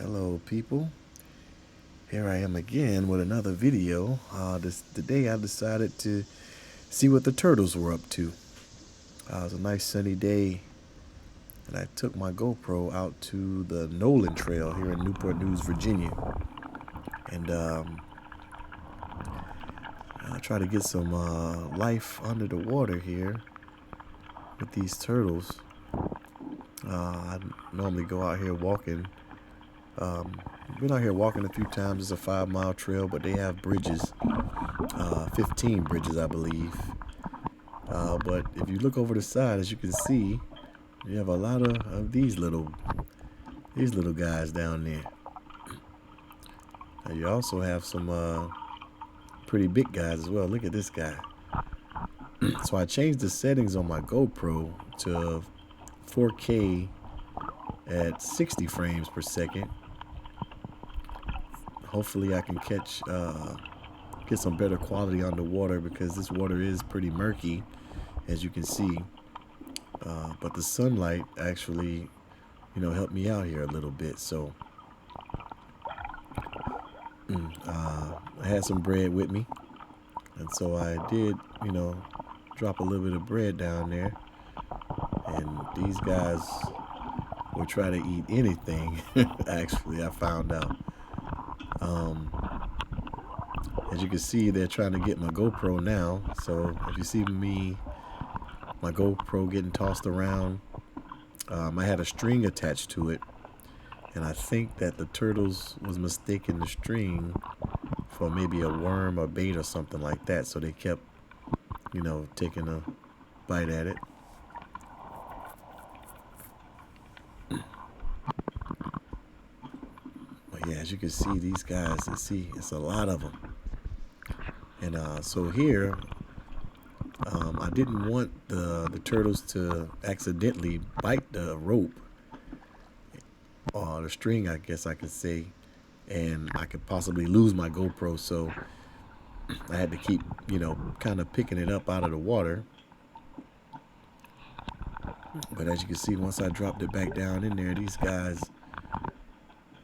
Hello people, here I am again with another video. Today I decided to see what the turtles were up to. It was a nice sunny day and I took my GoPro out to the Noland Trail here in Newport News, Virginia. And I try to get some life under the water here with these turtles. I normally go out here walking. Been out here walking a few times. It's a 5-mile trail, but they have bridges, 15 bridges, I believe. But if you look over the side, as you can see, you have a lot of these little guys down there. You also have some pretty big guys as well. Look at this guy. So I changed the settings on my GoPro to 4K at 60 frames per second. Hopefully I can get some better quality on the water, because this water is pretty murky, as you can see. But the sunlight actually, helped me out here a little bit. So I had some bread with me, and so I did, drop a little bit of bread down there. And these guys will try to eat anything. Actually, I found out. As you can see, they're trying to get my GoPro now. So if you see my GoPro getting tossed around, I had a string attached to it, and I think that the turtles was mistaking the string for maybe a worm or bait or something like that. So they kept, taking a bite at it. But yeah, as you can see, these guys, it's a lot of them. And so here, I didn't want the turtles to accidentally bite the rope, or the string, I guess I could say, and I could possibly lose my GoPro. So I had to keep, kind of picking it up out of the water. But as you can see, once I dropped it back down in there, these guys,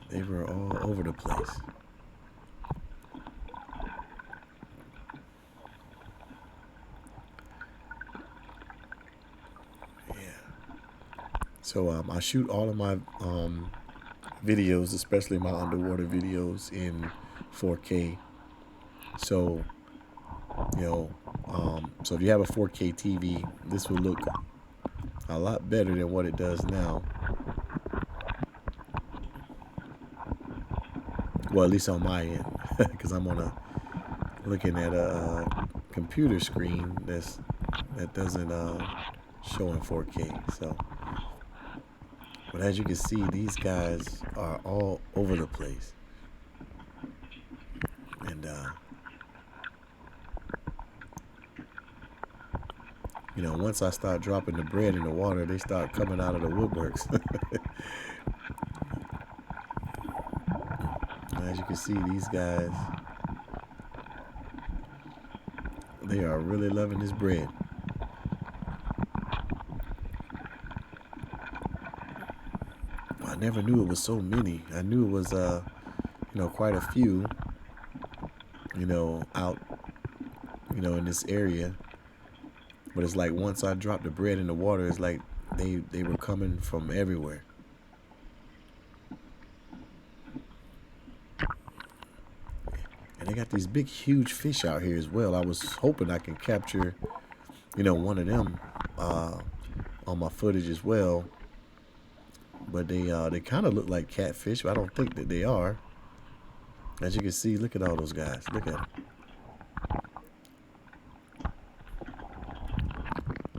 they were all over the place. So I shoot all of my videos, especially my underwater videos, in 4K. So, so if you have a 4K TV, this will look a lot better than what it does now. Well, at least on my end, because I'm looking at a computer screen that doesn't show in 4K. So. But as you can see, these guys are all over the place. And, once I start dropping the bread in the water, they start coming out of the woodworks. As you can see, these guys, they are really loving this bread. I never knew it was so many. I knew it was, quite a few, out, in this area. But it's like once I dropped the bread in the water, it's like they were coming from everywhere. And they got these big, huge fish out here as well. I was hoping I can capture, one of them on my footage as well. But they kind of look like catfish, but I don't think that they are. As you can see, look at all those guys. Look at them.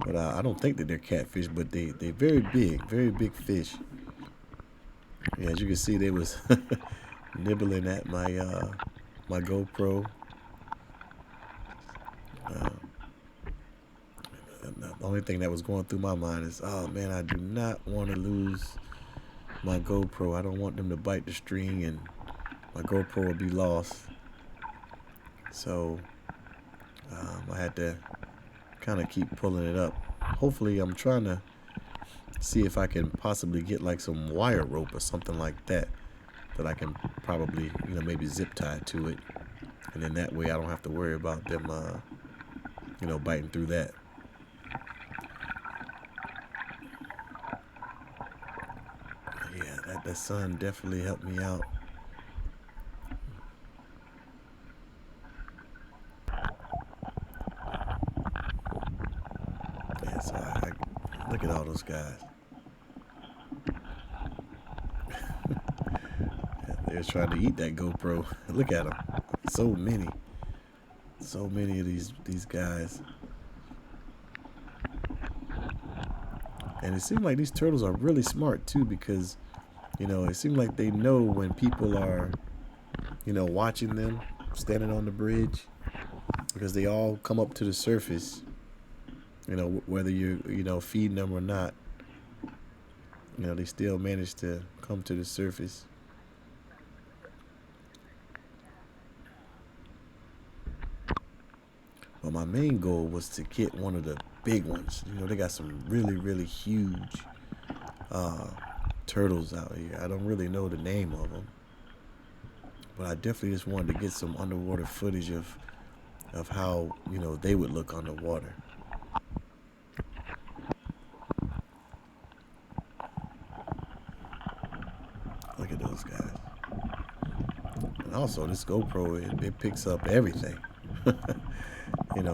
But I don't think that they're catfish, but they're very big fish. Yeah, as you can see, they was nibbling at my my GoPro. The only thing that was going through my mind is, oh man, I do not want to lose my GoPro. I don't want them to bite the string and my GoPro will be lost. So I had to kind of keep pulling it up. Hopefully, I'm trying to see if I can possibly get like some wire rope or something like that. that I can probably, maybe zip tie to it, and then that way I don't have to worry about them, biting through that. Yeah, that sun definitely helped me out. Yeah, so I look at all those guys. They're trying to eat that GoPro. Look at them. So many. So many of these guys. And it seems like these turtles are really smart too, because, it seems like they know when people are, watching them standing on the bridge, because they all come up to the surface, whether you're, feeding them or not. They still manage to come to the surface. But my main goal was to get one of the big ones. They got some really, really huge turtles out here. I don't really know the name of them, but I definitely just wanted to get some underwater footage of how, they would look underwater. Look at those guys. And also, this GoPro, it picks up everything.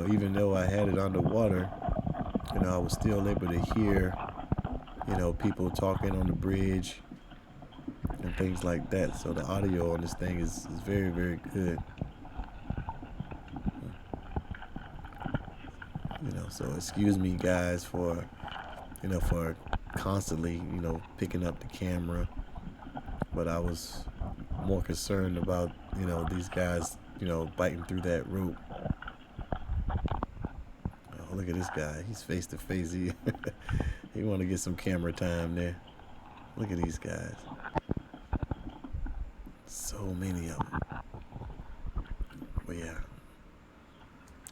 Even though I had it underwater, I was still able to hear, people talking on the bridge and things like that. So the audio on this thing is very, very good. So excuse me, guys, for constantly, picking up the camera. But I was more concerned about, these guys, biting through that rope. Oh, look at this guy. He's face to face. He want to get some camera time there. Look at these guys. So many of them. But yeah,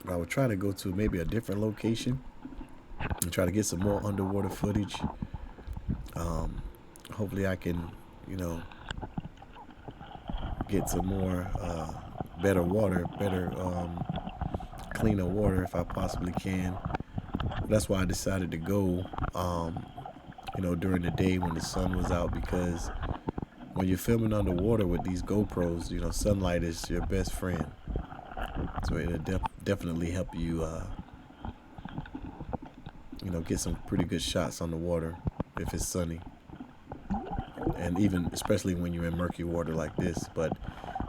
I would try to go to maybe a different location and try to get some more underwater footage. Hopefully I can, get some more better water, better cleaner water if I possibly can. That's why I decided to go, during the day when the sun was out, because when you're filming underwater with these GoPros, sunlight is your best friend. So it'll definitely help you, get some pretty good shots on the water if it's sunny. And even especially when you're in murky water like this. But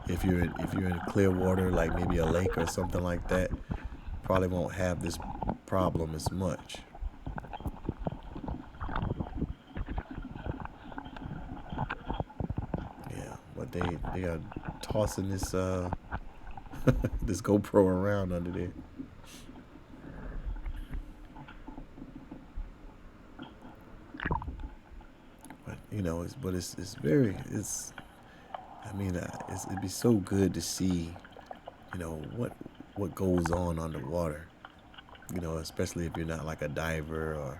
if you're in clear water, like maybe a lake or something like that, probably won't have this problem as much. Yeah, but they are tossing this this GoPro around under there. But it'd be so good to see, what goes on underwater. Especially if you're not like a diver or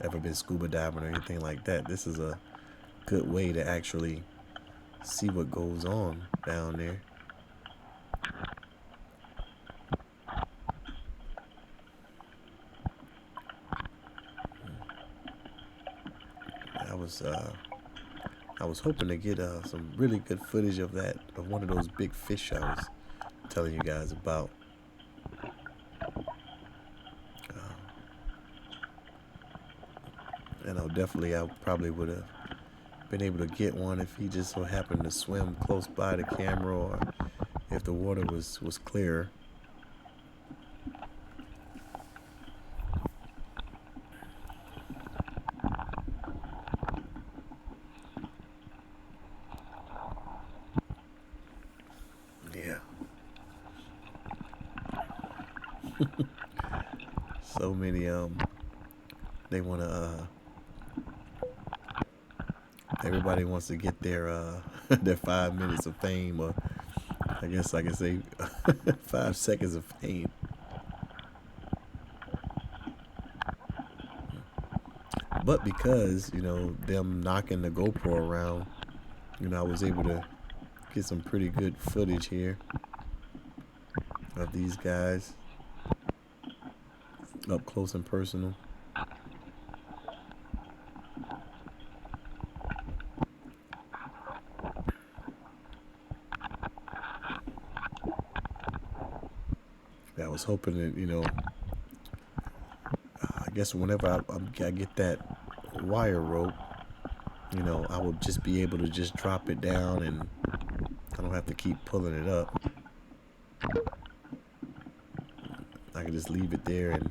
ever been scuba diving or anything like that. This is a good way to actually see what goes on down there. I was hoping to get some really good footage of one of those big fish I was telling you guys about. Definitely I probably would have been able to get one if he just so happened to swim close by the camera, or if the water was clear. Yeah. So many they want to everybody wants to get their their 5 minutes of fame, or I guess I can say 5 seconds of fame. But because them knocking the GoPro around, I was able to get some pretty good footage here of these guys up close and personal. I was hoping that, I guess whenever I get that wire rope, I would just be able to just drop it down and I don't have to keep pulling it up. I can just leave it there and,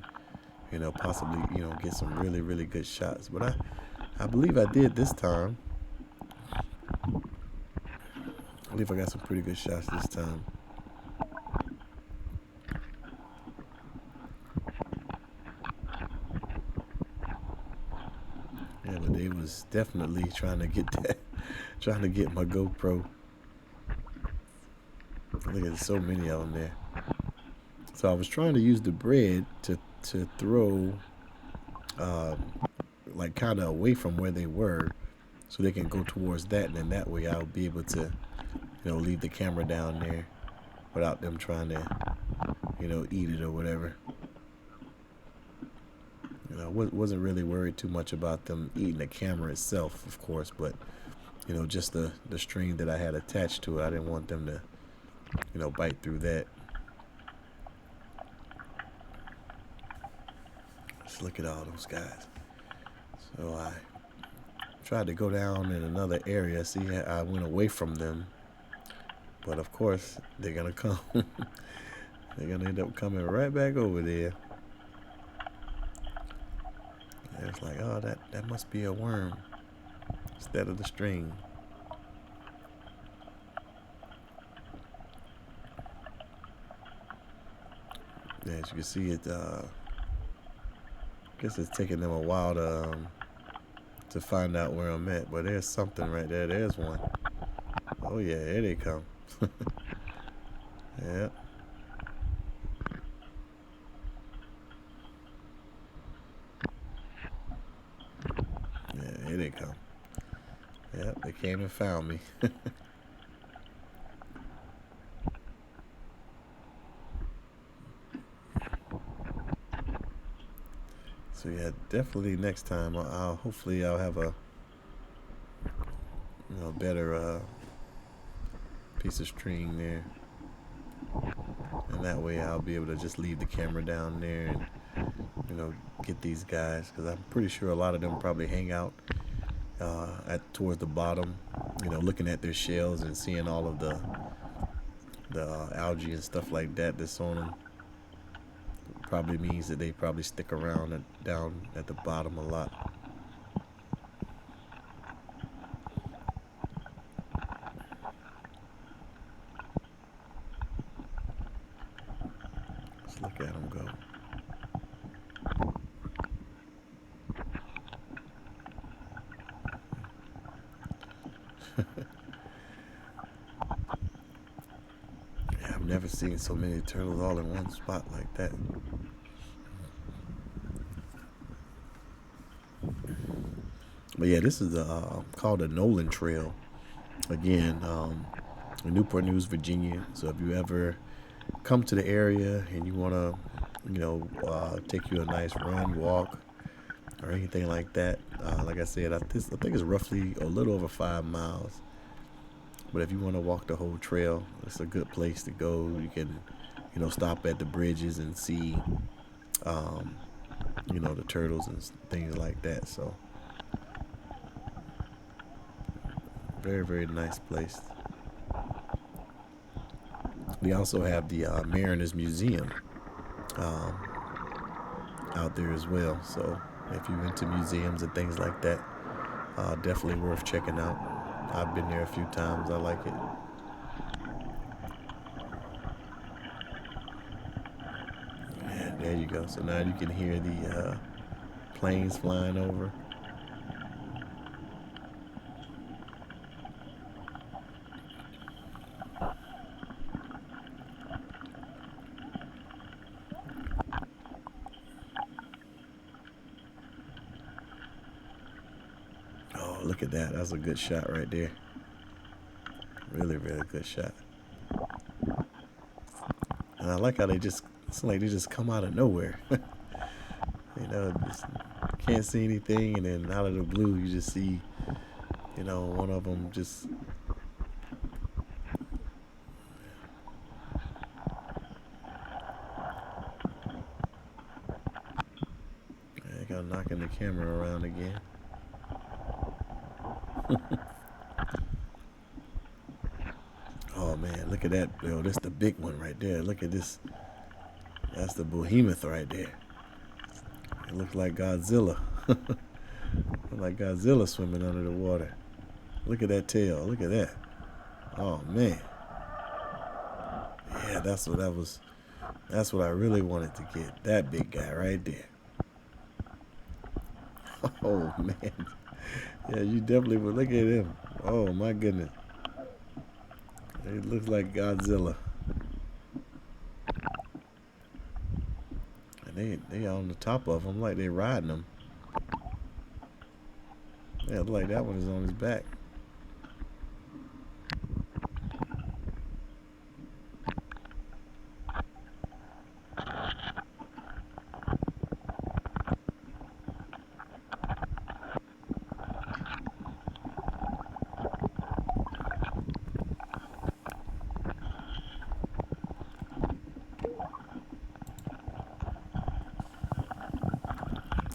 possibly, get some really, really good shots. But I believe I did this time. I believe I got some pretty good shots this time. Yeah, but they was definitely trying to get my GoPro. Look at so many of them there. So I was trying to use the bread to throw, like kind of away from where they were, so they can go towards that, and then that way I'll be able to, leave the camera down there without them trying to, eat it or whatever. I wasn't really worried too much about them eating the camera itself, of course, but just the string that I had attached to it, I didn't want them to, bite through that. Just look at all those guys. So I tried to go down in another area. See, I went away from them, but of course they're gonna come. They're gonna end up coming right back over there. And it's like, oh, that must be a worm instead of the string. Yeah, as you can see, it. I guess it's taking them a while to find out where I'm at, but there's something right there. There's one. Oh yeah, here they come. Yeah. Yeah, here they come. Yep, they came and found me. So yeah, definitely next time hopefully I'll have a better piece of string there, and that way I'll be able to just leave the camera down there and get these guys, because I'm pretty sure a lot of them probably hang out towards the bottom, looking at their shells and seeing all of the algae and stuff like that that's on them. Probably means that they probably stick around down at the bottom a lot. Let's look at them go. Yeah, I've never seen so many turtles all in one spot like that. But yeah, this is called the Noland Trail. Again, in Newport News, Virginia. So if you ever come to the area and you want to, take you a nice run, walk, or anything like that, like I said, I think it's roughly a little over 5 miles. But if you want to walk the whole trail, it's a good place to go. You can, stop at the bridges and see, the turtles and things like that. So very, very nice place. We also have the Mariners Museum out there as well. So if you're into museums and things like that, definitely worth checking out. I've been there a few times. I like it. And there you go. So now you can hear the planes flying over. Oh, look at that. That's a good shot right there. Really, really good shot. And I like how it's like they just come out of nowhere. Just can't see anything, and then out of the blue, you just see, one of them just. I got knocking the camera around again. Oh man, look at that! Yo, that's the big one right there. Look at this. That's the behemoth right there. It looks like Godzilla. Like Godzilla swimming under the water. Look at that tail. Look at that. Oh man. Yeah, that's what that was. That's what I really wanted to get. That big guy right there. Oh man. Yeah, you definitely would look at him. Oh my goodness. It looks like Godzilla. And they on the top of him like they riding him. Yeah, look like that one is on his back.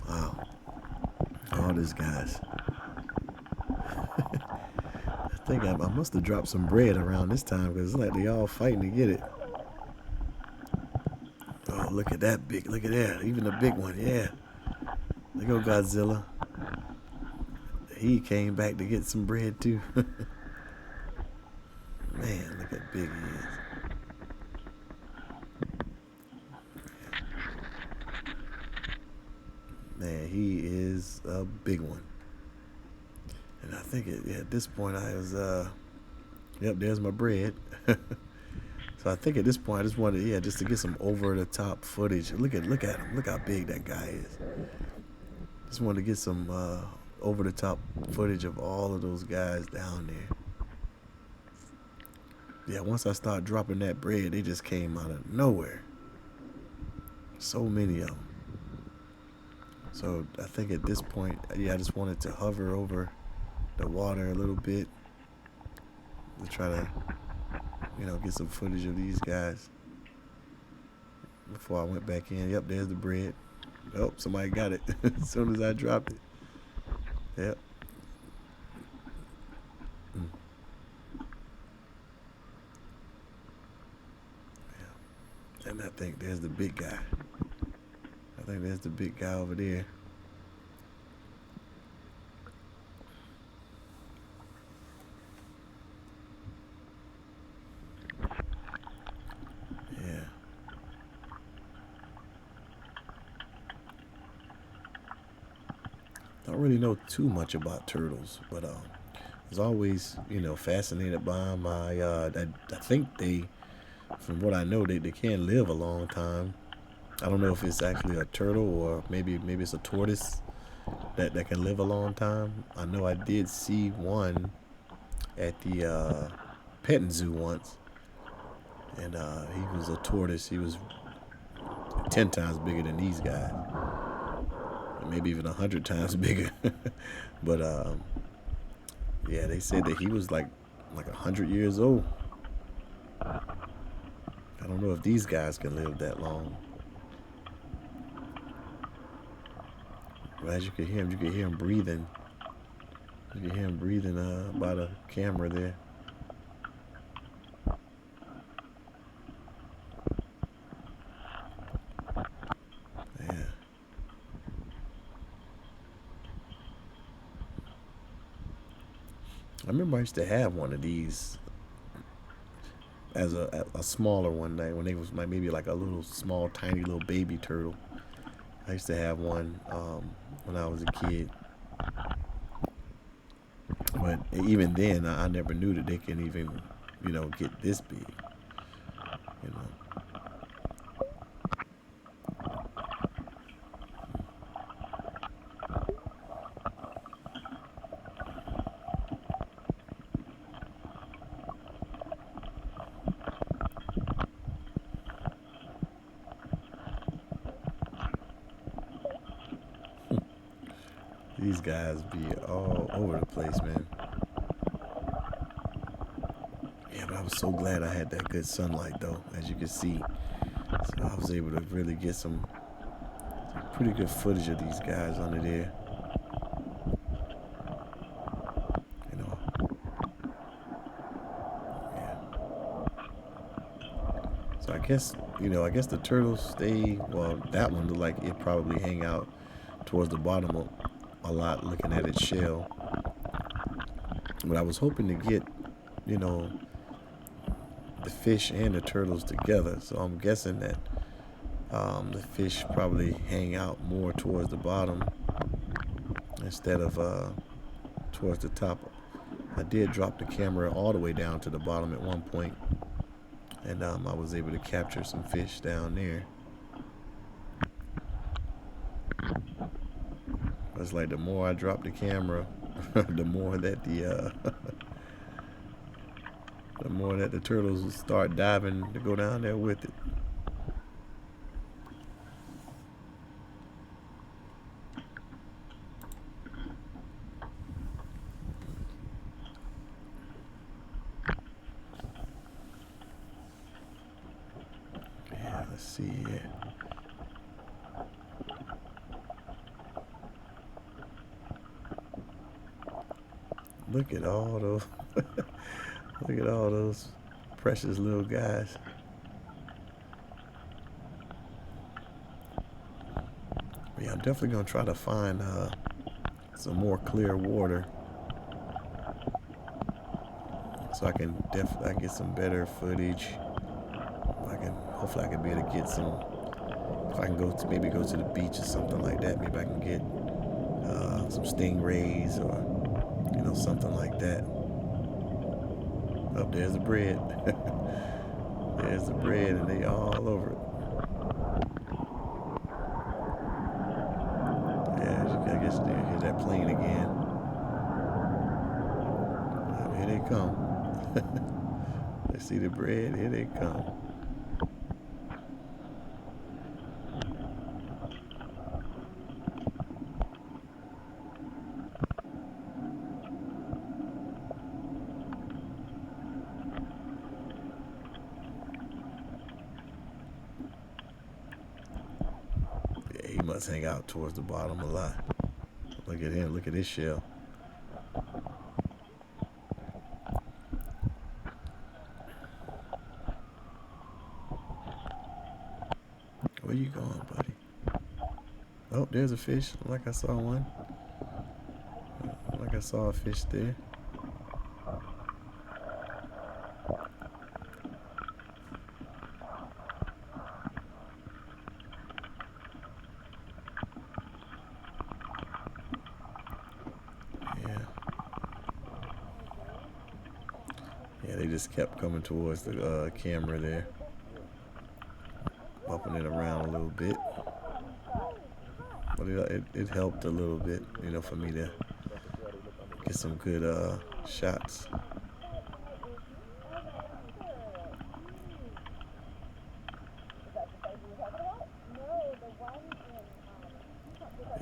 Wow. All these guys. I think I must have dropped some bread around this time because it's like they all fighting to get it. Oh, look at that big. Look at that. Even the big one. Yeah. There go Godzilla. He came back to get some bread too. Man, look how big he is. Man, he is a big one. And I think at this point I was, yep, there's my bread. So I think at this point I just wanted, just to get some over the top footage. Look at him. Look how big that guy is. Just wanted to get some over the top footage of all of those guys down there. Yeah, once I started dropping that bread, they just came out of nowhere. So many of them. So I think at this point, I just wanted to hover over the water a little bit to try to, get some footage of these guys before I went back in. Yep, there's the bread. Oh, somebody got it as soon as I dropped it. Yep. Yeah. And I think there's the big guy. I think there's the big guy over there. Yeah. Don't really know too much about turtles, but I was always, fascinated by them. I think from what I know, they can live a long time. I don't know if it's actually a turtle or maybe it's a tortoise that can live a long time. I know I did see one at the petting zoo once, and he was a tortoise. He was 10 times bigger than these guys, maybe even 100 times bigger. But yeah, they said that he was like 100 years old. I don't know if these guys can live that long. But as you can hear him breathing. You can hear him breathing by the camera there. Yeah. I remember I used to have one of these as a smaller one day when they was maybe like a little small, tiny little baby turtle. I used to have one when I was a kid. But even then, I never knew that they can even, get this big. You know. these guys be all over the place, man. Yeah, but I was so glad I had that good sunlight, though, as you can see. So I was able to really get some pretty good footage of these guys under there. You know, yeah. So I guess the turtles, that one looked like it probably hang out towards the bottom a lot, looking at its shell. But I was hoping to get, you know, the fish and the turtles together. So I'm guessing that the fish probably hang out more towards the bottom instead of towards the top. I did drop the camera all the way down to the bottom at one point, and I was able to capture some fish down there. It's like the more I drop the camera, the more that the more that the turtles will start diving to go down there with it. Yeah, let's see here. Look at all those. Look at all those precious little guys. Yeah, I'm definitely gonna try to find some more clear water so I can get some better footage. Hopefully I can be able to get some. If I can maybe go to the beach or something like that, maybe I can get some stingrays or something like that. Oh, there's the bread. There's the bread, and they all over it. Yeah, I guess they hear that plane again. Here they come. They see the bread. Here they come. He must hang out towards the bottom a lot. Look at him. Look at his shell. Where you going, buddy? Oh, there's a fish. Like I saw one. Like I saw a fish there. Yeah, they just kept coming towards the camera there, bumping it around a little bit. But it helped a little bit, for me to get some good shots.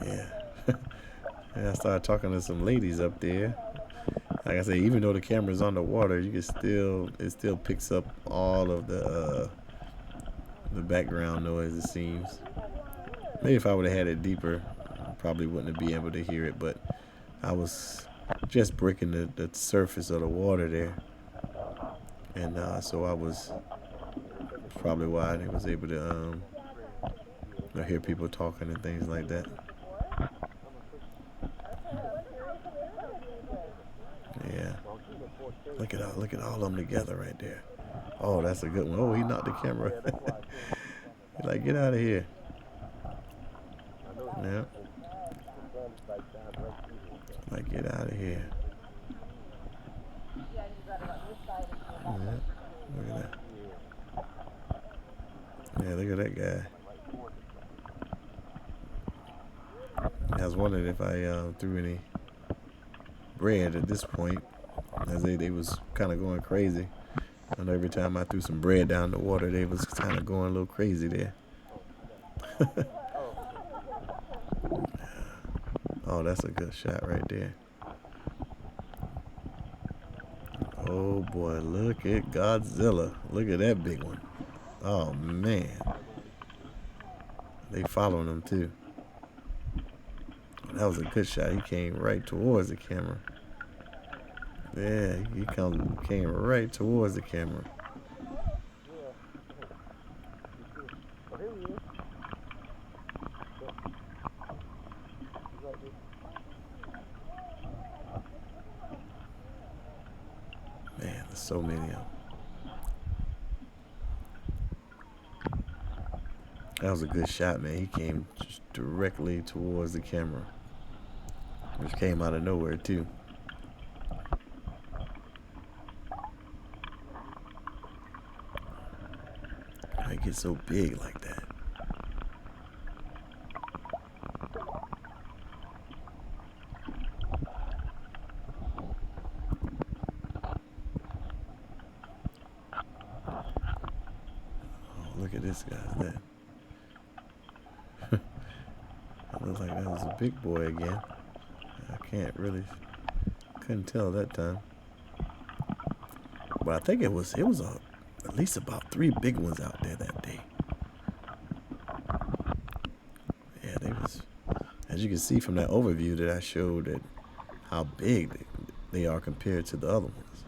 Yeah. And I started talking to some ladies up there. Like I say, even though the camera's on the water, it still picks up all of the background noise, it seems. Maybe if I would have had it deeper, I probably wouldn't have been able to hear it, but I was just breaking the surface of the water there. And so I was probably why I was able to hear people talking and things like that. Yeah. Look at all of them together right there. Oh, that's a good one. Oh, he knocked the camera. He's like, get out of here. Yeah. Like, get out of here. Yeah. Look at that. Yeah, look at that guy. I was wondering if I threw any bread at this point, as they was kind of going crazy. I know every time I threw some bread down the water, they was kind of going a little crazy there. Oh, that's a good shot right there. Oh boy, look at Godzilla. Look at that big one. Oh man. They following him too. That was a good shot. He came right towards the camera. Yeah, came right towards the camera. Man, there's so many of them. That was a good shot, man. He came just directly towards the camera, which came out of nowhere too. How it gets so big like that? Oh, look at this guy's that. It looks like that was a big boy again. Couldn't tell that time. But I think it was at least about 3 big ones out there that day. Yeah, they was, as you can see from that overview that I showed, that how big they are compared to the other ones.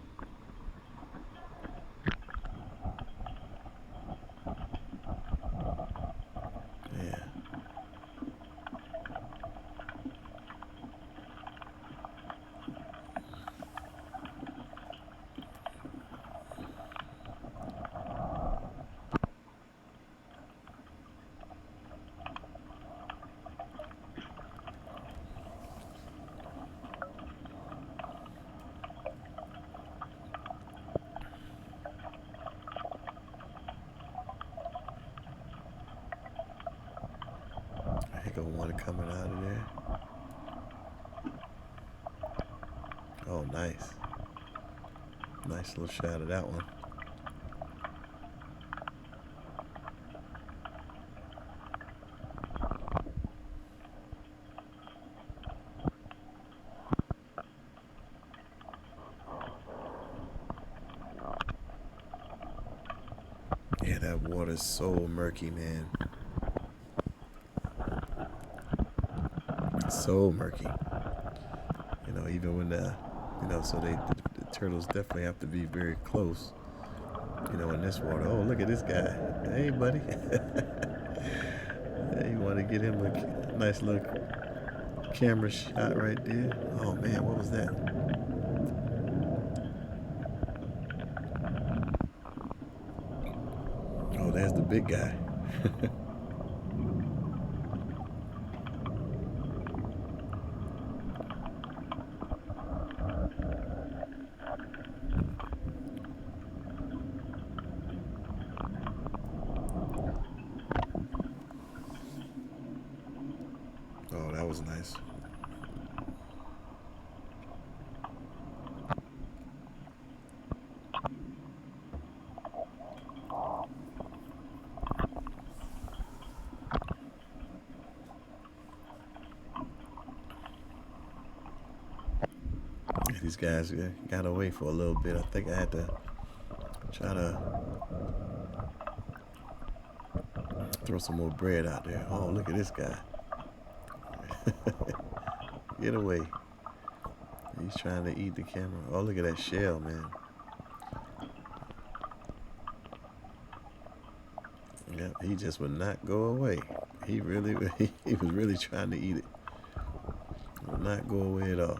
Yeah. I got one coming out of there. Oh, nice. Nice little shot of that one. Yeah, that water's so murky, man. So murky. Even when so the turtles definitely have to be very close. In this water. Oh, look at this guy. Hey, buddy. Hey, you want to get him a nice little camera shot right there? Oh man, what was that? Oh, there's the big guy. Oh, that was nice. These guys got away for a little bit. I think I had to try to throw some more bread out there. Oh, look at this guy. Get away. He's trying to eat the camera. Oh, look at that shell, man. Yep, he just would not go away. He was really trying to eat it. Would not go away at all.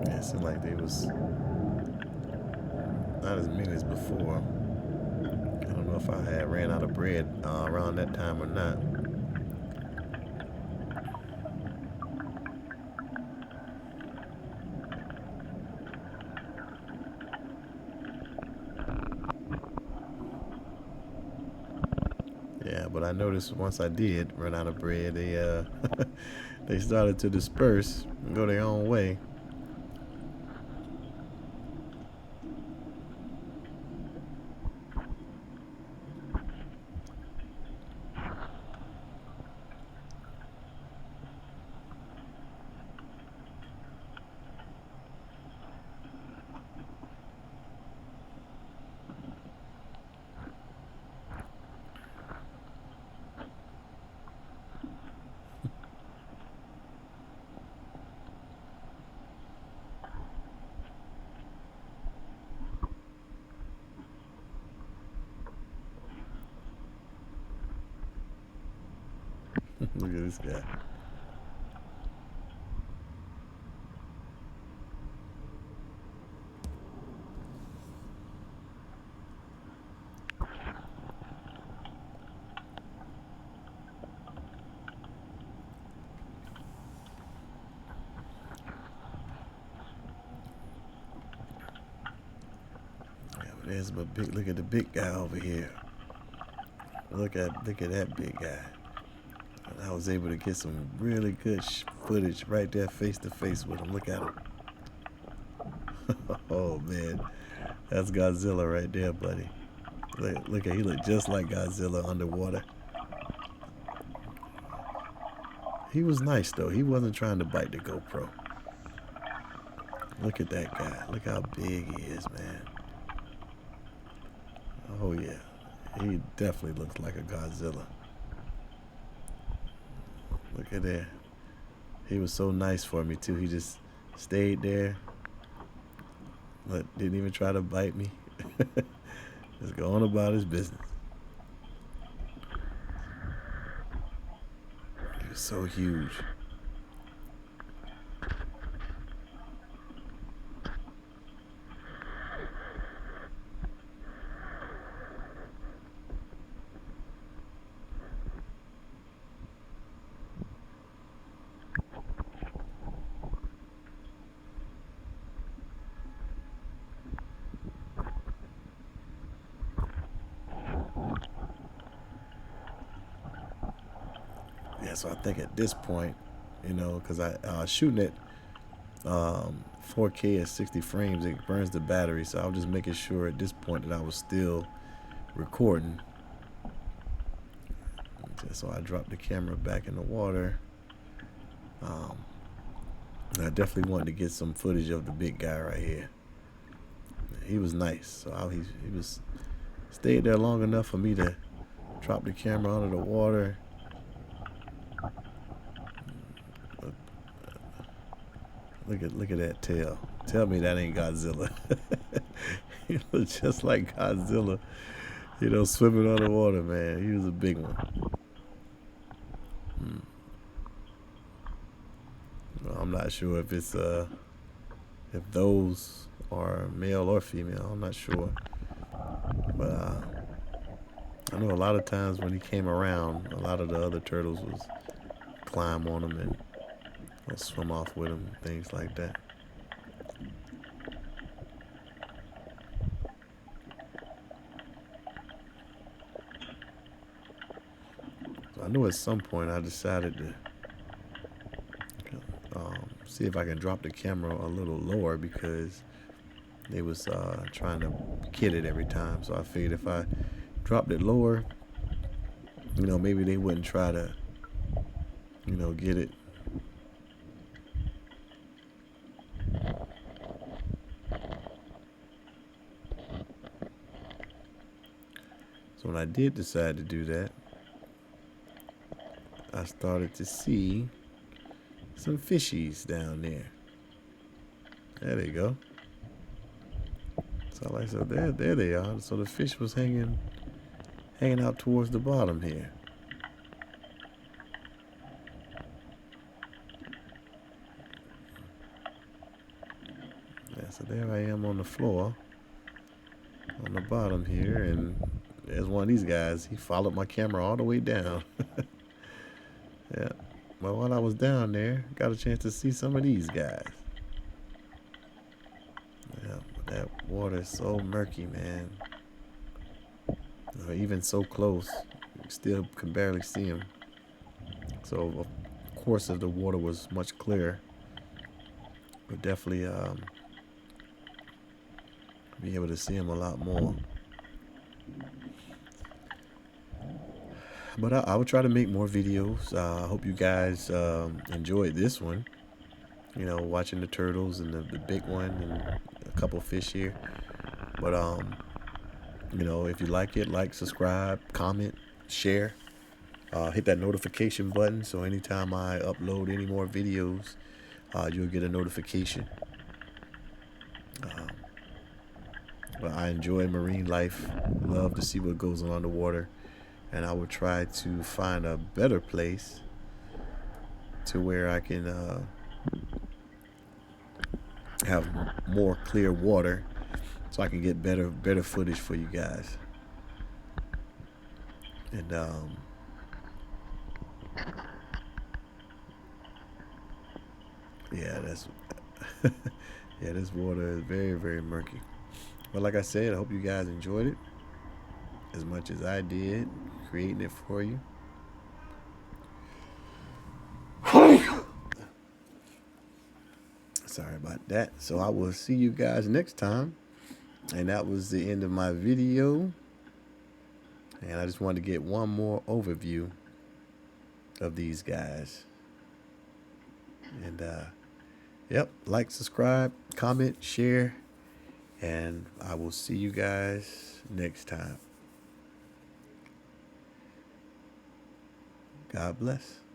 It seemed like they was not as many as before. I don't know if I had ran out of bread around that time or not. Yeah, but I noticed once I did run out of bread, they started to disperse and go their own way. Look at this guy. Yeah, but there's my big. Look at the big guy over here. Look at that big guy. And I was able to get some really good footage right there, face to face with him. Look at him. Oh man, that's Godzilla right there, buddy. Look at he looked just like Godzilla underwater. He was nice though. He wasn't trying to bite the GoPro. Look at that guy. Look how big he is, man. Oh yeah, he definitely looks like a Godzilla. Look at that. He was so nice for me too. He just stayed there. Didn't even try to bite me. Just go on about his business. He was so huge. Yeah, so I think at this point, because I was shooting at 4K at 60 frames, it burns the battery. So I was just making sure at this point that I was still recording. So I dropped the camera back in the water. I definitely wanted to get some footage of the big guy right here. He was nice. So he was stayed there long enough for me to drop the camera under the water. Look at that tail. Tell me that ain't Godzilla. He looks just like Godzilla, swimming underwater, man. He was a big one. Well, I'm not sure if it's if those are male or female. I'm not sure, but I know a lot of times when he came around, a lot of the other turtles was climb on him and swim off with him, things like that. So I knew at some point I decided to see if I can drop the camera a little lower because they was trying to kid it every time. So I figured if I dropped it lower, maybe they wouldn't try to, get it. So when I did decide to do that, I started to see some fishies down there. There they go. So like I said, there they are. So the fish was hanging out towards the bottom here. Yeah, so there I am on the floor. on the bottom here, and there's one of these guys. He followed my camera all the way down. Yeah. Well, while I was down there, got a chance to see some of these guys. Yeah, but that water is so murky, man. Even so close, you still can barely see them. So, of course, if the water was much clearer, we'd definitely be able to see them a lot more. But I will try to make more videos. I hope you guys enjoyed this one. You know, watching the turtles and the big one and a couple fish here. But you know, if you like it, like, subscribe, comment, share. Hit that notification button so anytime I upload any more videos, you'll get a notification. But I enjoy marine life. Love to see what goes on underwater. And I will try to find a better place to where I can have more clear water so I can get better footage for you guys. And yeah, that's yeah, this water is very murky. But like I said, I hope you guys enjoyed it as much as I did creating it for you. Sorry about that. So I will see you guys next time. And that was the end of my video. And I just wanted to get one more overview of these guys. And yep, like, subscribe, comment, share, and I will see you guys next time. God bless.